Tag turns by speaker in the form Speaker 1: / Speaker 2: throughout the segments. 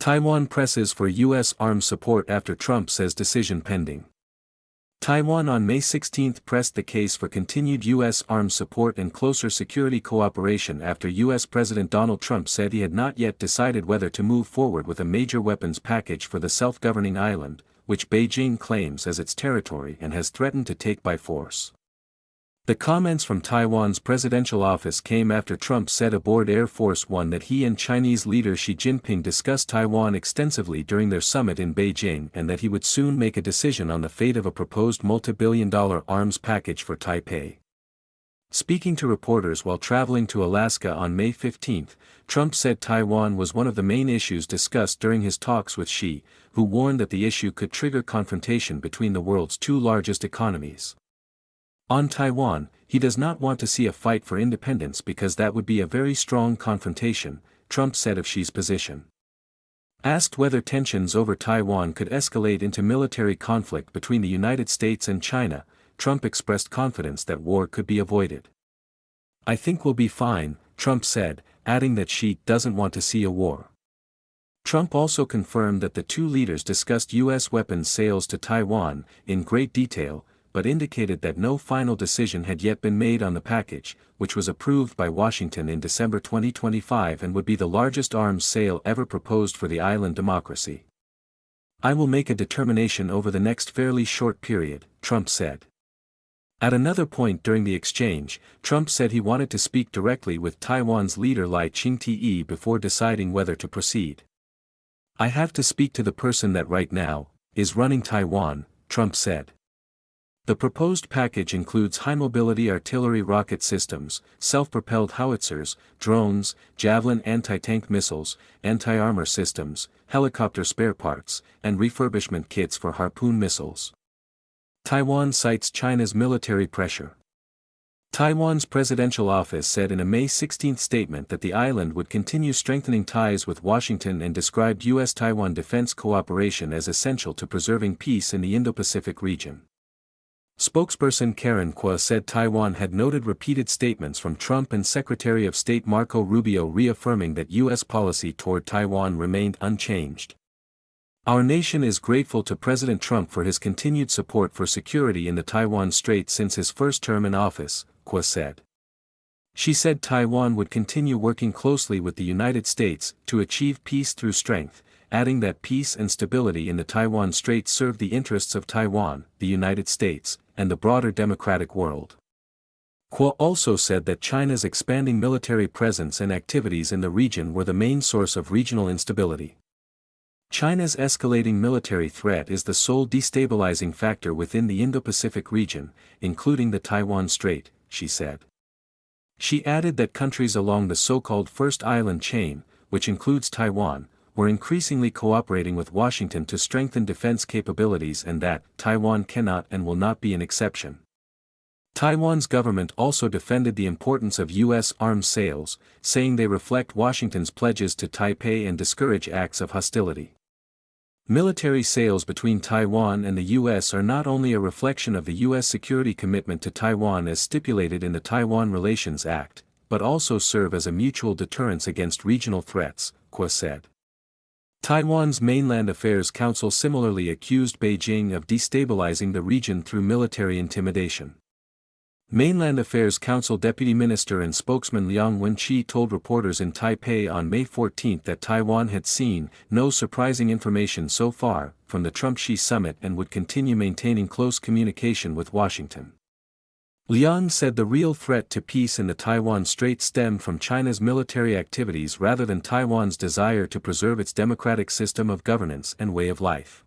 Speaker 1: Taiwan presses for U.S. arms support after Trump says decision pending. Taiwan on May 16 pressed the case for continued U.S. arms support and closer security cooperation after U.S. President Donald Trump said he had not yet decided whether to move forward with a major weapons package for the self-governing island, which Beijing claims as its territory and has threatened to take by force. The comments from Taiwan's presidential office came after Trump said aboard Air Force One that he and Chinese leader Xi Jinping discussed Taiwan extensively during their summit in Beijing and that he would soon make a decision on the fate of a proposed multi-billion-dollar arms package for Taipei. Speaking to reporters while traveling to Alaska on May 15, Trump said Taiwan was one of the main issues discussed during his talks with Xi, who warned that the issue could trigger confrontation between the world's two largest economies. On Taiwan, he does not want to see a fight for independence because that would be a very strong confrontation, Trump said of Xi's position. Asked whether tensions over Taiwan could escalate into military conflict between the United States and China, Trump expressed confidence that war could be avoided. "I think we'll be fine," Trump said, adding that Xi doesn't want to see a war. Trump also confirmed that the two leaders discussed U.S. weapons sales to Taiwan in great detail, but indicated that no final decision had yet been made on the package, which was approved by Washington in December 2025 and would be the largest arms sale ever proposed for the island democracy. "I will make a determination over the next fairly short period," Trump said. At another point during the exchange, Trump said he wanted to speak directly with Taiwan's leader Lai Ching-te before deciding whether to proceed. "I have to speak to the person that right now is running Taiwan," Trump said. The proposed package includes high-mobility artillery rocket systems, self-propelled howitzers, drones, Javelin anti-tank missiles, anti-armor systems, helicopter spare parts, and refurbishment kits for Harpoon missiles. Taiwan cites China's military pressure. Taiwan's presidential office said in a May 16 statement that the island would continue strengthening ties with Washington and described U.S.-Taiwan defense cooperation as essential to preserving peace in the Indo-Pacific region. Spokesperson Karen Kwa said Taiwan had noted repeated statements from Trump and Secretary of State Marco Rubio reaffirming that U.S. policy toward Taiwan remained unchanged. "Our nation is grateful to President Trump for his continued support for security in the Taiwan Strait since his first term in office," Kwa said. She said Taiwan would continue working closely with the United States to achieve peace through strength, adding that peace and stability in the Taiwan Strait serve the interests of Taiwan, the United States, and the broader democratic world. Kwa also said that China's expanding military presence and activities in the region were the main source of regional instability. "China's escalating military threat is the sole destabilizing factor within the Indo-Pacific region, including the Taiwan Strait," she said. She added that countries along the so-called First Island chain, which includes Taiwan, were increasingly cooperating with Washington to strengthen defense capabilities and that Taiwan cannot and will not be an exception. Taiwan's government also defended the importance of U.S. arms sales, saying they reflect Washington's pledges to Taipei and discourage acts of hostility. Military sales between Taiwan and the U.S. are not only a reflection of the U.S. security commitment to Taiwan as stipulated in the Taiwan Relations Act, but also serve as a mutual deterrence against regional threats, Kwa said. Taiwan's Mainland Affairs Council similarly accused Beijing of destabilizing the region through military intimidation. Mainland Affairs Council Deputy Minister and spokesman Liang Wenqi told reporters in Taipei on May 14 that Taiwan had seen no surprising information so far from the Trump-Xi summit and would continue maintaining close communication with Washington. Liang said the real threat to peace in the Taiwan Strait stemmed from China's military activities rather than Taiwan's desire to preserve its democratic system of governance and way of life.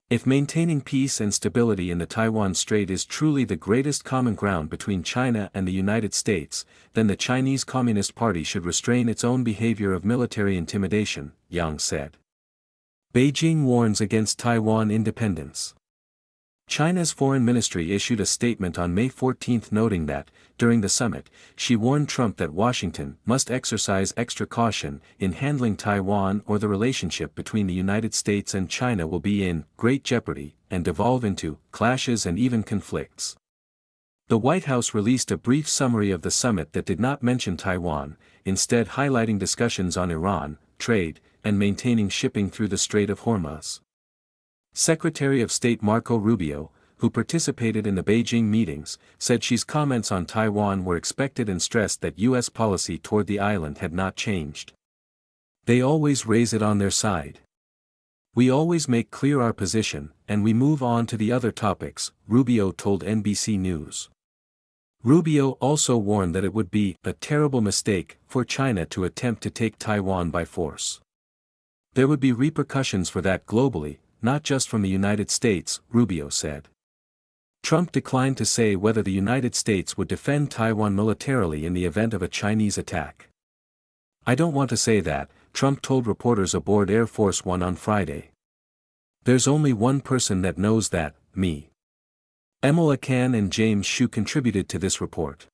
Speaker 1: If maintaining peace and stability in the Taiwan Strait is truly the greatest common ground between China and the United States, then the Chinese Communist Party should restrain its own behavior of military intimidation, Yang said. Beijing warns against Taiwan independence. China's foreign ministry issued a statement on May 14 noting that, during the summit, she warned Trump that Washington must exercise extra caution in handling Taiwan or the relationship between the United States and China will be in great jeopardy and devolve into clashes and even conflicts. The White House released a brief summary of the summit that did not mention Taiwan, instead highlighting discussions on Iran, trade, and maintaining shipping through the Strait of Hormuz. Secretary of State Marco Rubio, who participated in the Beijing meetings, said Xi's comments on Taiwan were expected and stressed that U.S. policy toward the island had not changed. They always raise it on their side. We always make clear our position, and we move on to the other topics, Rubio told NBC News. Rubio also warned that it would be a terrible mistake for China to attempt to take Taiwan by force. There would be repercussions for that globally, not just from the United States, Rubio said. Trump declined to say whether the United States would defend Taiwan militarily in the event of a Chinese attack. "I don't want to say that," Trump told reporters aboard Air Force One on Friday. "There's only one person that knows that, me." Emma Khan and James Hsu contributed to this report.